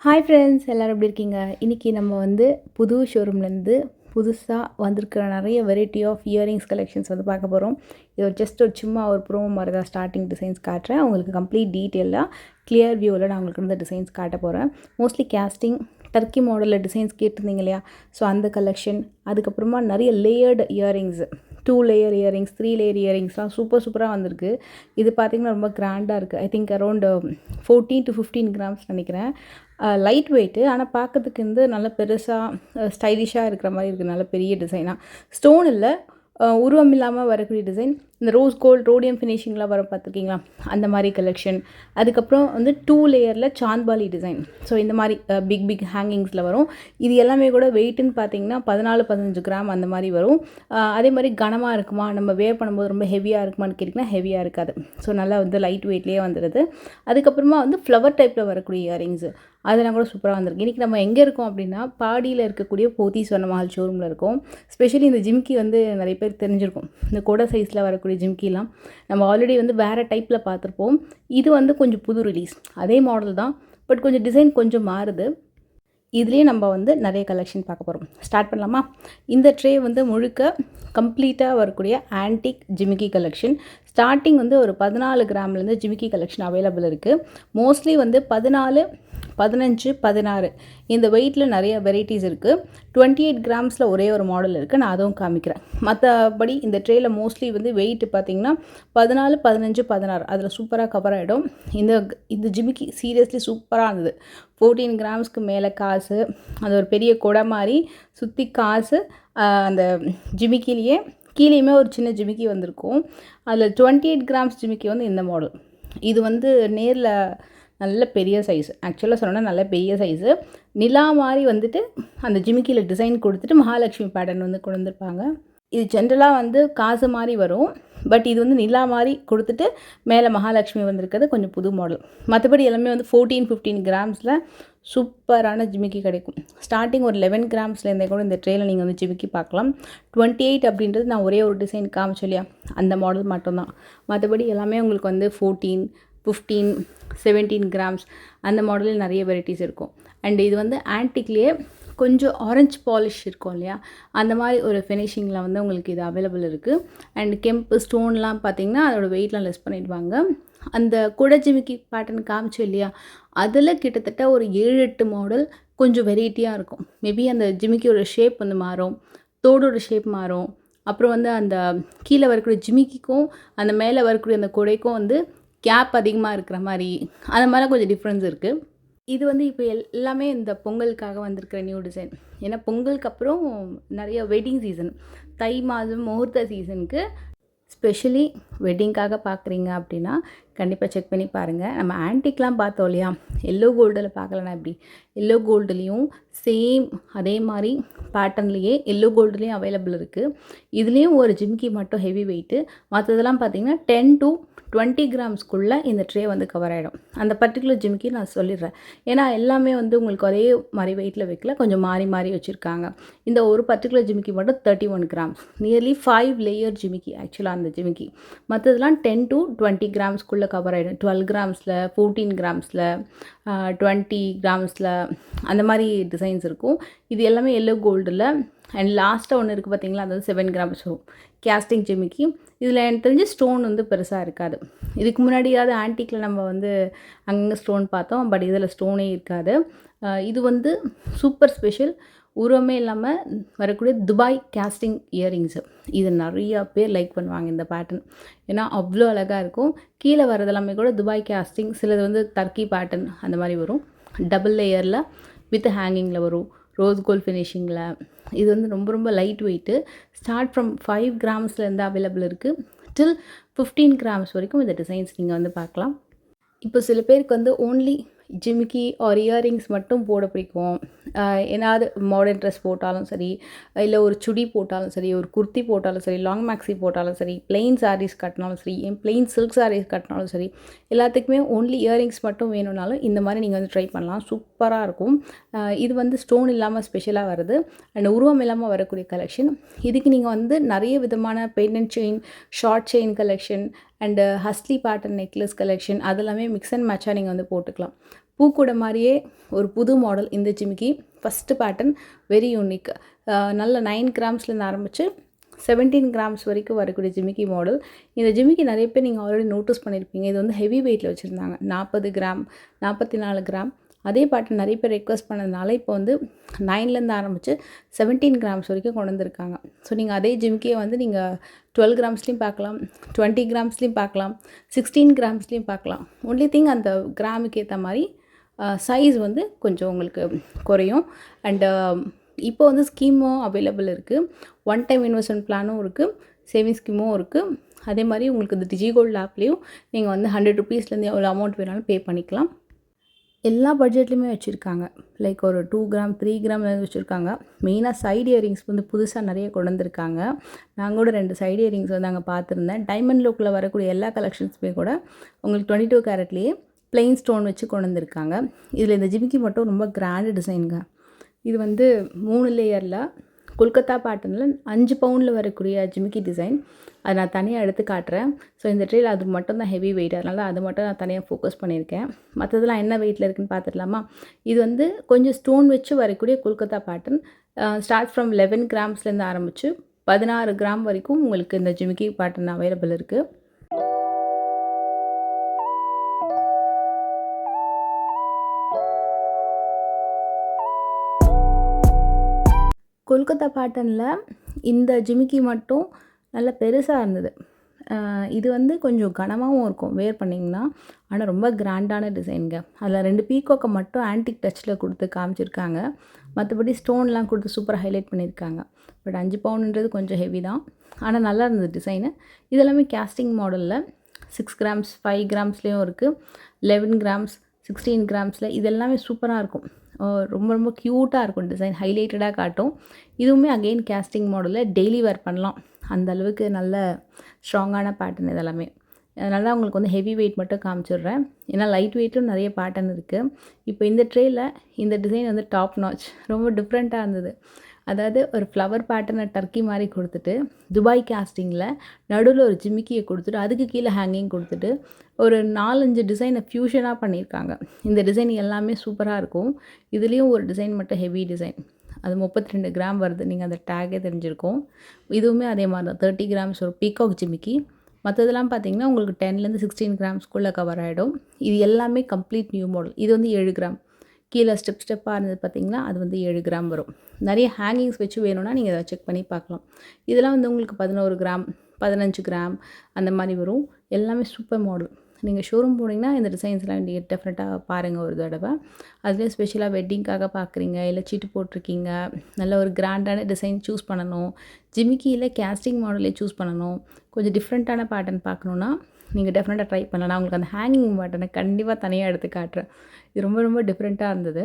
Hi friends, எல்லோரும் எப்படி இருக்கீங்க? இன்றைக்கி நம்ம வந்து புது ஷோரூம்லேருந்து புதுசாக வந்திருக்கிற நிறைய வெரைட்டி ஆஃப் இயரிங்ஸ் கலெக்ஷன்ஸ் வந்து பார்க்க போகிறோம். இது ஒரு சும்மா ஒரு ப்ரோமோ மாதிரி தான் ஸ்டார்டிங் டிசைன்ஸ் காட்டுறேன். உங்களுக்கு கம்ப்ளீட் டீட்டெயிலாக கிளியர் வியூவில் நான் உங்களுக்கு இந்த டிசைன்ஸ் காட்ட போகிறேன். மோஸ்ட்லி கேஸ்டிங் டர்க்கி மாடலில் டிசைன்ஸ் கேட்டிருந்தீங்க இல்லையா? ஸோ அந்த கலெக்ஷன், அதுக்கப்புறமா நிறைய layered earrings, 2 layer earrings, 3 layer இயரிங்ஸ்லாம் சூப்பராக வந்திருக்கு. இது பார்த்திங்கன்னா ரொம்ப கிராண்டாக இருக்குது. I think around 14 to 15 grams நினைக்கிறேன். லைட் வெயிட்டு, ஆனால் பார்க்கறதுக்கு வந்து நல்ல பெருசாக ஸ்டைலிஷாக இருக்கிற மாதிரி இருக்குது. நல்ல பெரிய டிசைனாக, ஸ்டோன் இல்லை, உருவம் இல்லாமல் வரக்கூடிய டிசைன். இந்த ரோஸ் கோல்டு ரோடியம் ஃபினிஷிங்லாம் வர பார்த்துருக்கீங்களா? அந்த மாதிரி கலெக்ஷன். அதுக்கப்புறம் வந்து 2 லேயரில் சாந்த்பாலி டிசைன். ஸோ இந்த மாதிரி பிக் ஹேங்கிங்ஸில் வரும். இது எல்லாமே கூட வெயிட்டுன்னு பார்த்தீங்கன்னா 14-15 கிராம் அந்த மாதிரி வரும். அதே மாதிரி கனமாக இருக்குமா, நம்ம வேர் பண்ணும்போது ரொம்ப ஹெவியாக இருக்குமான்னு கேட்டிங்கன்னா ஹெவியாக இருக்காது. ஸோ நல்லா வந்து லைட் வெயிட்லேயே வந்துடுது. அதுக்கப்புறமா வந்து ஃப்ளவர் டைப்பில் வரக்கூடிய இயரிங்ஸு, அதெல்லாம் கூட சூப்பராக வந்திருக்கு. இன்றைக்கி நம்ம எங்கே இருக்கோம் அப்படின்னா, பாடியில் இருக்கக்கூடிய போத்தி ஸ்வர்ணமஹால் ஷோரூமில் இருக்கோம். ஸ்பெஷலி இந்த ஜிம்கி வந்து நிறைய பேர் தெரிஞ்சிருக்கும். இந்த கொடை சைஸில் வரக்கூடிய ஜிம்கிலாம் நம்ம ஆல்ரெடி வந்து வேறு டைப்பில் பார்த்துருப்போம். இது வந்து கொஞ்சம் புது ரிலீஸ், அதே மாடல் தான், பட் கொஞ்சம் டிசைன் கொஞ்சம் மாறுது. இதுலேயே நம்ம வந்து நிறைய கலெக்ஷன் பார்க்க போகிறோம். ஸ்டார்ட் பண்ணலாமா? இந்த ட்ரே வந்து முழுக்க கம்ப்ளீட்டாக வரக்கூடிய ஆன்டிக் ஜிமிக்கி கலெக்ஷன். ஸ்டார்டிங் வந்து ஒரு 14 கிராம்லேருந்து ஜிமிக்கி கலெக்ஷன் அவைலபிள் இருக்குது. மோஸ்ட்லி வந்து 14, 15, 16 இந்த வெயிட்டில் நிறைய வெரைட்டிஸ் இருக்குது. 28 கிராம்ஸில் ஒரே ஒரு மாடல் இருக்குது, நான் அதுவும் காமிக்கிறேன். மற்றபடி இந்த ட்ரேயில் மோஸ்ட்லி வந்து வெயிட் பார்த்திங்கன்னா 14, 15, 16 அதில் சூப்பராக கவர் ஆகிடும். இந்த ஜிமிக்கி சீரியஸ்லி சூப்பராக இருந்தது. 14 கிராம்ஸ்க்கு மேலே காசு, அது ஒரு பெரிய கொடை மாதிரி சுற்றி காசு, அந்த ஜிமிக்கிலேயே கீழேயுமே ஒரு சின்ன ஜிமிக்கி வந்திருக்கும். அதில் 28 கிராம்ஸ் ஜிமிக்கி வந்து இந்த மாடல். இது வந்து நேரில் நல்ல பெரிய சைஸு, ஆக்சுவலாக சொன்னால் நல்ல பெரிய சைஸு. நிலா மாதிரி வந்துட்டு அந்த ஜிமிக்கியில் டிசைன் கொடுத்துட்டு மகாலட்சுமி பேட்டர்ன் வந்து கொண்டு வந்திருப்பாங்க. இது ஜென்ரலாக வந்து காசு மாதிரி வரும், பட் இது வந்து நிலா மாதிரி கொடுத்துட்டு மேலே மகாலட்சுமி வந்திருக்கிறது கொஞ்சம் புது மாடல். மற்றபடி எல்லாமே வந்து 14-15 கிராம்ஸில் சூப்பரான ஜிமிக்கி கிடைக்கும். ஸ்டார்டிங் ஒரு 11 கிராம்ஸ்லேருந்தே கூட இந்த ட்ரேயில் நீங்கள் வந்து ஜிமிக்கி பார்க்கலாம். 28 அப்படின்றது நான் ஒரே ஒரு டிசைன் காமிச்சோம் இல்லையா, அந்த மாடல் மட்டும்தான். மற்றபடி எல்லாமே உங்களுக்கு வந்து 14, 15, 17 கிராம்ஸ் அந்த மாடலில் நிறைய வெரைட்டிஸ் இருக்கும். அண்ட் இது வந்து ஆன்டிக்லேயே கொஞ்சம் ஆரஞ்சு பாலிஷ் இருக்கும் இல்லையா, அந்த மாதிரி ஒரு ஃபினிஷிங்கில் வந்து உங்களுக்கு இது அவைலபிள் இருக்குது. அண்ட் கெம்பு ஸ்டோன்லாம் பார்த்திங்கன்னா அதோடய வெயிட்லாம் லெஸ் பண்ணிடுவாங்க. அந்த குடை ஜிமிக்கி பேட்டர்ன் காமிச்சோம் இல்லையா, அதில் கிட்டத்தட்ட ஒரு 7-8 மாடல் கொஞ்சம் வெரைட்டியாக இருக்கும். மேபி அந்த ஜிமிக்கியோட ஷேப் வந்து மாறும், தோடோட ஷேப் மாறும், அப்புறம் வந்து அந்த கீழே வரக்கூடிய ஜிமிக்கிக்கும் அந்த மேலே வரக்கூடிய அந்த குடைக்கும் வந்து கேப் அதிகமாக இருக்கிற மாதிரி, அந்த மாதிரிலாம் கொஞ்சம் டிஃப்ரென்ஸ் இருக்குது. இது வந்து இப்போ எல்லாமே இந்த பொங்கலுக்காக வந்திருக்கிற நியூ டிசைன். ஏன்னா பொங்கலுக்கு அப்புறம் நிறைய வெட்டிங் சீசன், தை மாதம் முகூர்த்த சீசனுக்கு ஸ்பெஷலி வெட்டிங்காக பார்க்குறீங்க அப்படின்னா கண்டிப்பாக செக் பண்ணி பாருங்கள். நம்ம ஆன்டிக்லாம் பார்த்தோம் இல்லையா, எல்லோ கோல்டில் பார்க்கலன்னா எப்படி, எல்லோ கோல்டுலேயும் சேம் அதே மாதிரி பேட்டர்ன்லேயே எல்லோ கோல்டுலேயும் அவைலபிள் இருக்குது. இதுலேயும் ஒரு ஜிமிக்கி மட்டும் ஹெவி வெயிட்டு, மற்றதெல்லாம் பார்த்திங்கன்னா 10 to 20 கிராம்ஸ்க்குள்ளே இந்த ட்ரே வந்து கவர் ஆகிடும். அந்த பர்டிகுலர் ஜிமிக்கி நான் சொல்லிடுறேன், ஏன்னா எல்லாமே வந்து உங்களுக்கு ஒரே மாதிரி வெயிட்டில் வைக்கல, கொஞ்சம் மாறி வச்சுருக்காங்க. இந்த ஒரு பர்டிகுலர் ஜிமிக்கி மட்டும் 31 கிராம்ஸ், நியர்லி 5 லேயர் ஜிமிக்கி ஆக்சுவலாக அந்த ஜிமிக்கி. மற்றதெல்லாம் 10 to 20 கிராம்ஸ்க்குள்ளே கவர் ஆகிடும். 12 கிராம்ஸில், 14 கிராம்ஸில், 20 கிராம்ஸில் அந்த மாதிரி டிசைன்ஸ் இருக்கும். இது எல்லாமே எல்லோ கோல்டில். அண்ட் லாஸ்ட்டாக ஒன்று இருக்குது பார்த்தீங்களா, அது வந்து 7 கிராம்ஸ் வரும், கேஸ்டிங் ஜிமிக்கி. இதில் எனக்கு தெரிஞ்சு ஸ்டோன் வந்து பெருசாக இருக்காது. இதுக்கு முன்னாடியாவது ஆன்டிக்கில் நம்ம வந்து அங்கங்கே ஸ்டோன் பார்த்தோம், பட் இதில் ஸ்டோனே இருக்காது. இது வந்து சூப்பர் ஸ்பெஷல், உருவமே இல்லாமல் வரக்கூடிய துபாய் கேஸ்டிங் இயரிங்ஸு. இது நிறையா பேர் லைக் பண்ணுவாங்க இந்த பேட்டர்ன், ஏன்னா அவ்வளோ அழகாக இருக்கும். கீழே வரதெல்லாமே கூட துபாய் கேஸ்டிங், சிலது வந்து டர்க்கி பேட்டர்ன் அந்த மாதிரி வரும். டபுள் லேயரில் வித் ஹேங்கிங்கில் வரும், ரோஸ் கோல்ட் ஃபினிஷிங்கில். இது வந்து ரொம்ப லைட் வெயிட்டு. ஸ்டார்ட் ஃப்ரம் 5 கிராம்ஸ்லேருந்து அவைலபிள் இருக்குது, டில் 15 கிராம்ஸ் வரைக்கும் இந்த டிசைன்ஸ் நீங்கள் வந்து பார்க்கலாம். இப்போ சில பேருக்கு வந்து ஓன்லி ஜிமிக்கி ஆர் இயரிங்ஸ் மட்டும் போட பிடிக்கும். ஏதாவது மாடர்ன் ட்ரெஸ் போட்டாலும் சரி, இல்லை ஒரு சுடி போட்டாலும் சரி, ஒரு குர்த்தி போட்டாலும் சரி, லாங் மேக்ஸி போட்டாலும் சரி, பிளெயின் சாரீஸ் கட்டினாலும் சரி, பிளெயின் சில்க் சாரீஸ் கட்டினாலும் சரி, எல்லாத்துக்குமே ஓன்லி இயரிங்ஸ் மட்டும் வேணும்னாலும் இந்த மாதிரி நீங்கள் வந்து ட்ரை பண்ணலாம். சூப்பராக இருக்கும். இது வந்து ஸ்டோன் இல்லாமல் ஸ்பெஷலாக வருது, அண்ட் உருவம் இல்லாமல் வரக்கூடிய கலெக்ஷன். இதுக்கு நீங்கள் வந்து நிறைய விதமான pendant chain, short chain collection and hasli pattern necklace collection அதெல்லாமே மிக்ஸ் அண்ட் மேட்சாக நீங்கள் வந்து போட்டுக்கலாம். பூக்கூட மாதிரியே ஒரு புது மாடல் இந்த ஜிமிக்கி. First pattern very unique. நல்ல 9 கிராம்ஸ்லேருந்து ஆரம்பித்து 17 கிராம்ஸ் வரைக்கும் வரக்கூடிய ஜிமிக்கி மாடல். இந்த ஜிமிக்கி நிறைய பேர் நீங்கள் ஆல்ரெடி நோட்டீஸ் பண்ணியிருப்பீங்க. இது வந்து ஹெவி வெயிட்டில் வச்சுருந்தாங்க. 40 கிராம், 44 கிராம். அதே பேட்டர்ன் நிறைய பேர் ரெக்வஸ்ட் பண்ணதுனால இப்போ வந்து 9லேருந்து ஆரம்பித்து 17 கிராம்ஸ் வரைக்கும் கொண்டு வந்திருக்காங்க. ஸோ நீங்கள் அதே ஜிமிக்கியை வந்து நீங்கள் 12 கிராம்ஸ்லேயும் பார்க்கலாம், 20 கிராம்ஸ்லேயும் பார்க்கலாம், 16 கிராம்ஸ்லேயும் பார்க்கலாம். ஒன்லி திங் அந்த கிராமுக்கு ஏற்ற மாதிரி சைஸ் வந்து கொஞ்சம் உங்களுக்கு குறையும். அண்டு இப்போ வந்து ஸ்கீமும் அவைலபிள் இருக்குது. ஒன் டைம் இன்வெஸ்ட்மெண்ட் பிளானும் இருக்குது, சேவிங் ஸ்கீமும் இருக்குது. அதே மாதிரி உங்களுக்கு இந்த டிஜிகோல்டு ஆப்லேயும் நீங்கள் வந்து 100 ருபீஸ்லேருந்து எவ்வளோ அமௌண்ட் வேணாலும் பே பண்ணிக்கலாம். எல்லா பட்ஜெட்லேயுமே வச்சுருக்காங்க. லைக் ஒரு 2 கிராம் 3 கிராம் வச்சுருக்காங்க. மெயினாக சைடு இயரிங்ஸ் வந்து புதுசாக நிறைய கொண்டு வந்திருக்காங்க. நான் கூட 2 சைடு இயரிங்ஸ் வந்து அங்கே பார்த்துருந்தேன். டைமண்ட் லுக்கில் வரக்கூடிய எல்லா கலெக்ஷன்ஸுமே கூட உங்களுக்கு 22 கேரட்லேயே பிளெயின் ஸ்டோன் வச்சு கொண்டு வந்திருக்காங்க. இதில் இந்த ஜிமிக்கி மட்டும் ரொம்ப கிராண்டு டிசைனுங்க. இது வந்து 3 லேயரில் கொல்கத்தா பேட்டர்னில் 5 பவுண்டில் வரக்கூடிய ஜிமிக்கி டிசைன். அதை நான் தனியாக எடுத்து காட்டுறேன். ஸோ இந்த ட்ரேயில் அது மட்டும் தான் ஹெவி வெயிட், அதனால் அது மட்டும் நான் தனியாக ஃபோக்கஸ் பண்ணியிருக்கேன். மற்றதெல்லாம் என்ன வெயிட்டில் இருக்குதுன்னு பார்த்துடலாமா? இது வந்து கொஞ்சம் ஸ்டோன் வச்சு வரக்கூடிய கொல்கத்தா பேட்டர்ன். ஸ்டார்ட் ஃப்ரம் 11 கிராம்ஸ்லேருந்து ஆரம்பித்து 16 கிராம் வரைக்கும் உங்களுக்கு இந்த ஜிமிக்கி பேட்டர்ன் அவைலபிள் இருக்குது. கொல்கத்தா பேட்டர்னில் இந்த ஜிமிக்கி மட்டும் நல்லா பெருசாக இருந்தது. இது வந்து கொஞ்சம் கனமாகவும் இருக்கும் வேர் பண்ணிங்கன்னா. ஆனால் ரொம்ப கிராண்டான டிசைனுங்க. அதில் 2 பீகாக்கை மட்டும் ஆன்டிக் டச்சில் கொடுத்து காமிச்சிருக்காங்க. மற்றபடி ஸ்டோன்லாம் கொடுத்து சூப்பராக ஹைலைட் பண்ணியிருக்காங்க. பட் 5 பவுண்டுன்றது கொஞ்சம் ஹெவி தான். ஆனால் நல்லா இருந்தது டிசைனு. இதெல்லாமே கேஸ்டிங் மாடலில் 6 கிராம்ஸ் 5 கிராம்ஸ்லேயும் இருக்குது, 11 கிராம்ஸ் 16 கிராம்ஸில். இது எல்லாமே சூப்பராக இருக்கும். ரொம்ப ரொம்ப க்யூட்டாக இருக்கும் டிசைன், ஹைலைட்டடாக காட்டும். இதுவுமே அகெயின் கேஸ்டிங் மாடலில் டெய்லி வேர் பண்ணலாம். அந்த அளவுக்கு நல்ல ஸ்ட்ராங்கான பேட்டர்ன் இதெல்லாமே. அதனால தான் உங்களுக்கு வந்து ஹெவி வெயிட் மட்டும் காமிச்சிடுறேன். ஏன்னா லைட் வெயிட்டும் நிறைய பேட்டர்ன் இருக்குது. இப்போ இந்த ட்ரேயில் இந்த டிசைன் வந்து டாப் நாச், ரொம்ப டிஃப்ரெண்ட்டாக இருந்தது. அதாவது ஒரு ஃப்ளவர் பேட்டர்னை டர்க்கி மாதிரி கொடுத்துட்டு, துபாய் கேஸ்டிங்கில் நடுவில் ஒரு ஜிமிக்கியை கொடுத்துட்டு, அதுக்கு கீழே ஹேங்கிங் கொடுத்துட்டு ஒரு 4-5 டிசைனை ஃப்யூஷனாக பண்ணியிருக்காங்க. இந்த டிசைன் எல்லாமே சூப்பராக இருக்கும். இதுலேயும் ஒரு டிசைன் மட்டும் ஹெவி டிசைன், அது 32 கிராம் வருது. நீங்கள் அந்த டேக்கே தெரிஞ்சிருக்கும். இதுவுமே அதே மாதிரி தான் 30 கிராம்ஸ் ஒரு பீகாக் ஜிமிக்கி. மற்றதெல்லாம் பார்த்தீங்கன்னா உங்களுக்கு 10லேருந்து 16 கிராம்ஸ்குள்ளே கவர் ஆகிடும். இது எல்லாமே கம்ப்ளீட் நியூ மாடல். இது வந்து 7 கிராம். கீழே ஸ்டெப்பாக இருந்தது பார்த்திங்கன்னா அது வந்து 7 கிராம் வரும். நிறைய ஹேங்கிங்ஸ் வச்சு வேணும்னா நீங்கள் அதை செக் பண்ணி பார்க்கலாம். இதெல்லாம் வந்து உங்களுக்கு 11 கிராம் 15 கிராம் அந்த மாதிரி வரும். எல்லாமே சூப்பர் மாடல். நீங்கள் ஷோரூம் போனீங்கன்னா இந்த டிசைன்ஸ்லாம் நீங்கள் டெஃபினட்டாக பாருங்கள் ஒரு தடவை. அதுலேயே ஸ்பெஷலாக வெட்டிங்காக பார்க்குறீங்க, இல்லை சீட்டு போட்டிருக்கீங்க, நல்ல ஒரு கிராண்டான டிசைன் சூஸ் பண்ணணும், ஜிமிக்கியில் கேஸ்டிங் மாடலே சூஸ் பண்ணணும், கொஞ்சம் டிஃப்ரெண்ட்டான பேட்டர்ன் பார்க்கணுன்னா நீங்கள் டெஃபினட்டாக ட்ரை பண்ணலாம். நான் உங்களுக்கு அந்த ஹேங்கிங் பேட்டர்னை கண்டிப்பாக தனியாக எடுத்து காட்டுறேன். இது ரொம்ப ரொம்ப டிஃப்ரெண்ட்டாக இருந்தது.